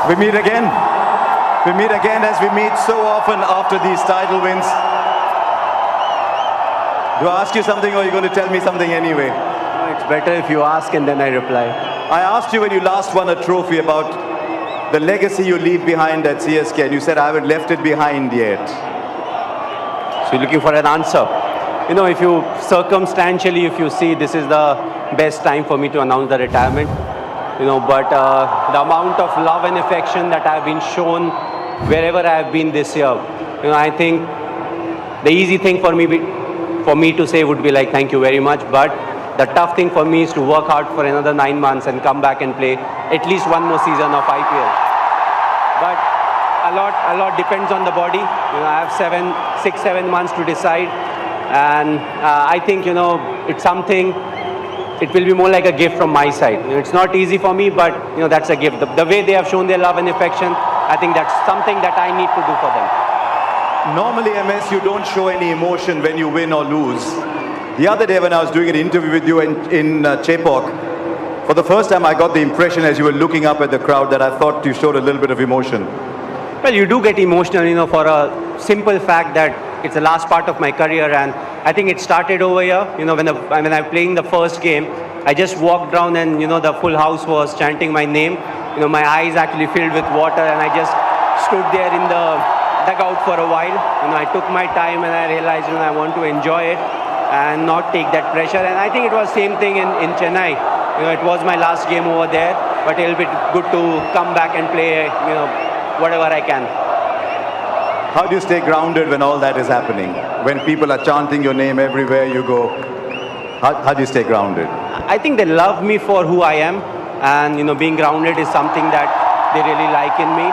We meet again. We meet again as we meet so often after these title wins. Do I ask you something or are you going to tell me something anyway? No, it's better if you ask and then I reply. I asked you when you last won a trophy about the legacy you leave behind at CSK and you said, I haven't left it behind yet. So you're looking for an answer. You know, if you circumstantially, if you see this is the best time for me to announce the retirement, you know, but the amount of love and affection that I've been shown wherever I have been this year, you know, I think the easy thing for me to say would be like, thank you very much. But the tough thing for me is to work hard for another 9 months and come back and play at least one more season of IPL. But a lot depends on the body. You know, I have 6, 7 months to decide. And I think, you know, it's something, it will be more like a gift from my side. You know, it's not easy for me, but, you know, that's a gift. The way they have shown their love and affection, I think that's something that I need to do for them. Normally, MS, you don't show any emotion when you win or lose. The other day when I was doing an interview with you in Chepauk, for the first time I got the impression as you were looking up at the crowd that I thought you showed a little bit of emotion. Well, you do get emotional, you know, for a simple fact that it's the last part of my career, and I think it started over here. You know, when I'm playing the first game, I just walked down and, you know, the full house was chanting my name. You know, my eyes actually filled with water and I just stood there in the dugout for a while. You know, I took my time and I realized, you know, I want to enjoy it and not take that pressure. And I think it was same thing in Chennai. You know, it was my last game over there, but it'll be good to come back and play, you know, whatever I can. How do you stay grounded when all that is happening? When people are chanting your name everywhere you go, how do you stay grounded? I think they love me for who I am, and, you know, being grounded is something that they really like in me.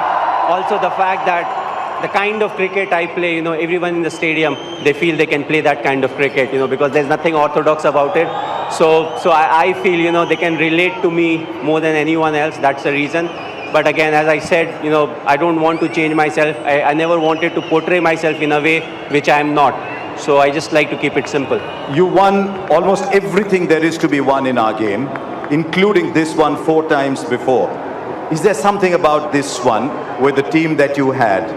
Also the fact that the kind of cricket I play, you know, everyone in the stadium, they feel they can play that kind of cricket, you know, because there's nothing orthodox about it. So I feel, you know, they can relate to me more than anyone else. That's the reason. But again, as I said, you know, I don't want to change myself. I never wanted to portray myself in a way which I am not. So I just like to keep it simple. You won almost everything there is to be won in our game, including this one 4 times before. Is there something about this one with the team that you had?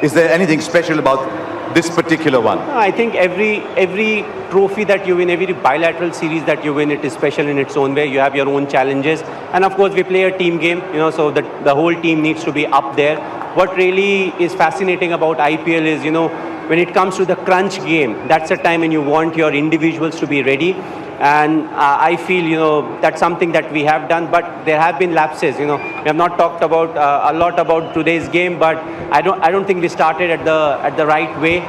Is there anything special about this particular one? I think every trophy that you win, every bilateral series that you win, it is special in its own way. You have your own challenges. And of course, we play a team game, you know, so the whole team needs to be up there. What really is fascinating about IPL is, you know, when it comes to the crunch game, that's a time when you want your individuals to be ready. And I feel, you know, that's something that we have done, but there have been lapses. You know, we have not talked about a lot about today's game, but I don't think we started at the right way.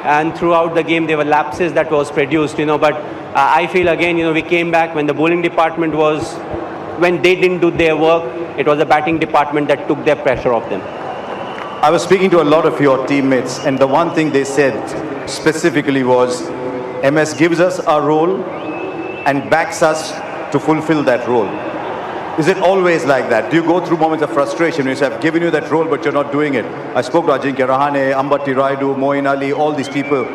And throughout the game, there were lapses that was produced. You know, but I feel again, you know, we came back when the bowling department when they didn't do their work. It was the batting department that took their pressure off them. I was speaking to a lot of your teammates, and the one thing they said specifically was, MS gives us our role and backs us to fulfill that role. Is it always like that? Do you go through moments of frustration when you say, I've given you that role, but you're not doing it? I spoke to Ajinkya Rahane, Ambati Rayudu, Moeen Ali, all these people.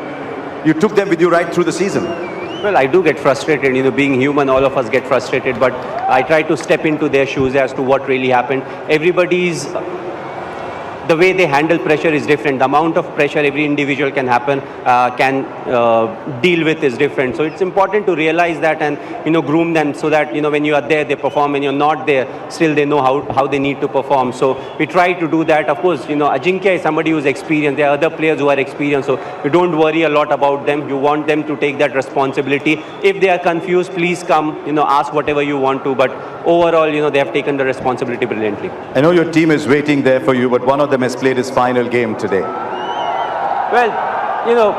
You took them with you right through the season. Well, I do get frustrated. You know, being human, all of us get frustrated, but I try to step into their shoes as to what really happened. The way they handle pressure is different. The amount of pressure every individual can deal with is different. So it's important to realize that and, you know, groom them so that, you know, when you are there, they perform. When you're not there, still they know how they need to perform. So we try to do that. Of course, you know, Ajinkya is somebody who's experienced. There are other players who are experienced. So you don't worry a lot about them. You want them to take that responsibility. If they are confused, please come, you know, ask whatever you want to. But overall, you know, they have taken the responsibility brilliantly. I know your team is waiting there for you, but one of them has played his final game today. Well, you know,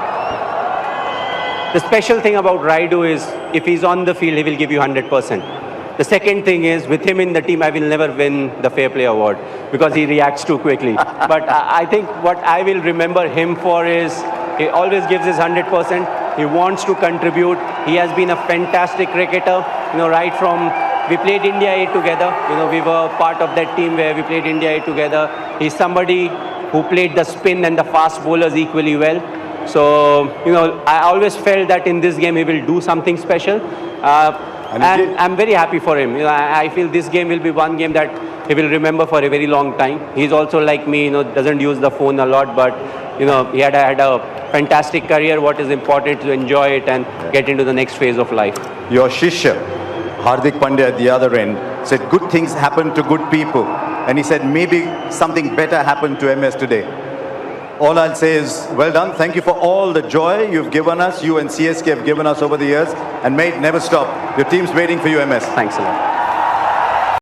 the special thing about Rayudu is if he's on the field, he will give you 100%. The second thing is, with him in the team, I will never win the Fair Play Award because he reacts too quickly. But I think what I will remember him for is he always gives his 100%. He wants to contribute. He has been a fantastic cricketer, you know, right from we played India A together. You know, we were part of that team where we played India A together. He's somebody who played the spin and the fast bowlers equally well. So, you know, I always felt that in this game he will do something special. And he did. And I'm very happy for him. You know, I feel this game will be one game that he will remember for a very long time. He's also like me, you know, doesn't use the phone a lot, but you know, he had a fantastic career. What is important to enjoy it and get into the next phase of life. Your Shishya, Hardik Pandya at the other end, said good things happen to good people. And he said maybe something better happened to MS today. All I'll say is, well done. Thank you for all the joy you've given us, you and CSK have given us over the years. And may it never stop. Your team's waiting for you, MS. Thanks a lot.